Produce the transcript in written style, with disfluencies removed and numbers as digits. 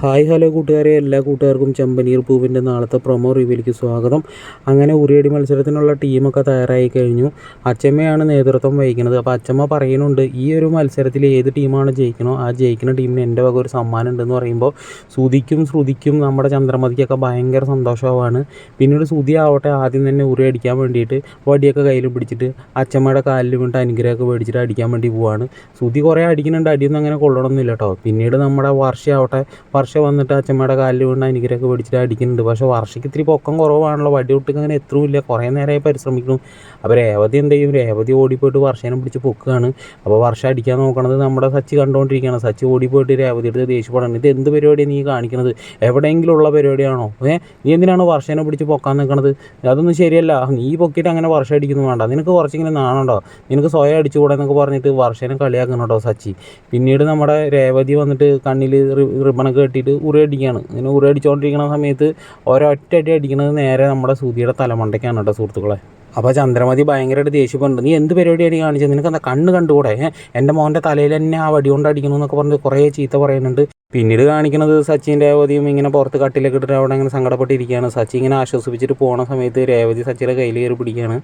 Hi hello കൂട്ടുകാരെ, എല്ലാ കൂട്ടുകാർക്കും ചെമ്പനീർ പൂവിൻ്റെ നാളത്തെ പ്രൊമോ റിവ്യൂവിലേക്ക് സ്വാഗതം. അങ്ങനെ ഉറിയടി മത്സരത്തിനുള്ള ടീമൊക്കെ തയ്യാറായി കഴിഞ്ഞു. അച്ചമ്മയാണ് നേതൃത്വം വഹിക്കുന്നത്. അപ്പോൾ അച്ചമ്മ പറയുന്നുണ്ട്, ഈ ഒരു മത്സരത്തിൽ ഏത് ടീമാണ് ജയിക്കണോ ആ ജയിക്കുന്ന ടീമിന് എൻ്റെ വക ഒരു സമ്മാനം ഉണ്ടെന്ന് പറയുമ്പോൾ ശ്രുതിക്കും നമ്മുടെ ചന്ദ്രമതിക്കൊക്കെ ഭയങ്കര സന്തോഷമാണ്. പിന്നീട് ശ്രുതി ആവട്ടെ ആദ്യം തന്നെ ഉറി അടിക്കാൻ വേണ്ടിയിട്ട് വടിയൊക്കെ കയ്യിൽ പിടിച്ചിട്ട് അച്ചമ്മയുടെ കാലിൽ വീണിട്ട് അനുഗ്രഹമൊക്കെ മേടിച്ചിട്ട് അടിക്കാൻ വേണ്ടി പോവാണ്. ശ്രുതി കുറേ അടിക്കുന്നുണ്ട്, അടിയൊന്നും അങ്ങനെ കൊള്ളണമെന്നില്ല കേട്ടോ. പിന്നീട് നമ്മുടെ വർഷയാവട്ടെ വന്നിട്ട് അച്ചമ്മയുടെ കാലിൽ വീണ് അനുഗ്രഹമൊക്കെ പിടിച്ചിട്ട് അടിക്കുന്നുണ്ട്. പക്ഷേ വർഷയ്ക്ക് ഇത്തിരി പൊക്കം കുറവാണല്ലോ, വടി ഒട്ടുക്ക് അങ്ങനെ എത്രയില്ല, കുറേ നേരമായി പരിശ്രമിക്കുന്നു. അപ്പോൾ രേവതി എന്ത് ചെയ്യും, രേവതി ഓടിപ്പോയിട്ട് വർഷേനെ പിടിച്ച് പൊക്കുകയാണ്. അപ്പോൾ വർഷ അടിക്കാൻ നോക്കണത് നമ്മുടെ സച്ചി കണ്ടുകൊണ്ടിരിക്കുകയാണ്. സച്ചി ഓടിപ്പോയിട്ട് രേവതി എടുത്ത് ദേഷ്യപ്പെടണം, ഇത് എന്ത് പരിപാടിയാണ് നീ കാണിക്കണത്, എവിടെയെങ്കിലും ഉള്ള പരിപാടിയാണോ, നീ എന്തിനാണ് വർഷേനെ പിടിച്ച് പൊക്കാൻ നിൽക്കണത്, അതൊന്നും ശരിയല്ല, നീ പൊക്കിയിട്ട് അങ്ങനെ വർഷം അടിക്കുന്നു വേണ്ട, നിനക്ക് കുറച്ചിങ്ങനെ നാണുണ്ടോ, നിനക്ക് സ്വയം അടിച്ചുകൂടെ എന്നൊക്കെ പറഞ്ഞിട്ട് വർഷേനെ കളിയാക്കണം കേട്ടോ സച്ചി. പിന്നീട് നമ്മുടെ രേവതി വന്നിട്ട് കണ്ണിൽ റിബണൊക്കെ കെട്ടിയിട്ട് ഉറി അടിക്കുകയാണ്. ഇങ്ങനെ ഉറി അടിച്ചുകൊണ്ടിരിക്കുന്ന സമയത്ത് ഒരൊറ്റ അടി അടിക്കുന്നത് നേരെ നമ്മുടെ ശ്രുതിയുടെ തലമണ്ടയ്ക്കാണ് കേട്ടോ സുഹൃത്തുക്കളെ. അപ്പോൾ ചന്ദ്രമതി ഭയങ്കരമായിട്ട് ദേഷ്യപ്പെടുന്നുണ്ട്, നീ എന്ത് പരിപാടിയാണ് കാണിച്ചത്, നിനക്ക് എന്താ കണ്ണ് കണ്ടുകൂടെ, എൻ്റെ മോൻ്റെ തലയിൽ തന്നെ ആ വടി കൊണ്ട് അടിക്കണമെന്നൊക്കെ പറഞ്ഞ് കുറേ ചീത്ത പറയുന്നുണ്ട്. പിന്നീട് കാണിക്കുന്നത് സച്ചിൻ രേവതിയും ഇങ്ങനെ പുറത്ത് കട്ടിലൊക്കെ ഇട്ടിട്ട് അവിടെ ഇങ്ങനെ സങ്കടപ്പെട്ടിരിക്കുകയാണ്. സച്ചി ഇങ്ങനെ ആശ്വസിപ്പിച്ചിട്ട് പോണ സമയത്ത് രേവതി സച്ചിയുടെ കയ്യിൽ കയറി പിടിക്കുകയാണ്.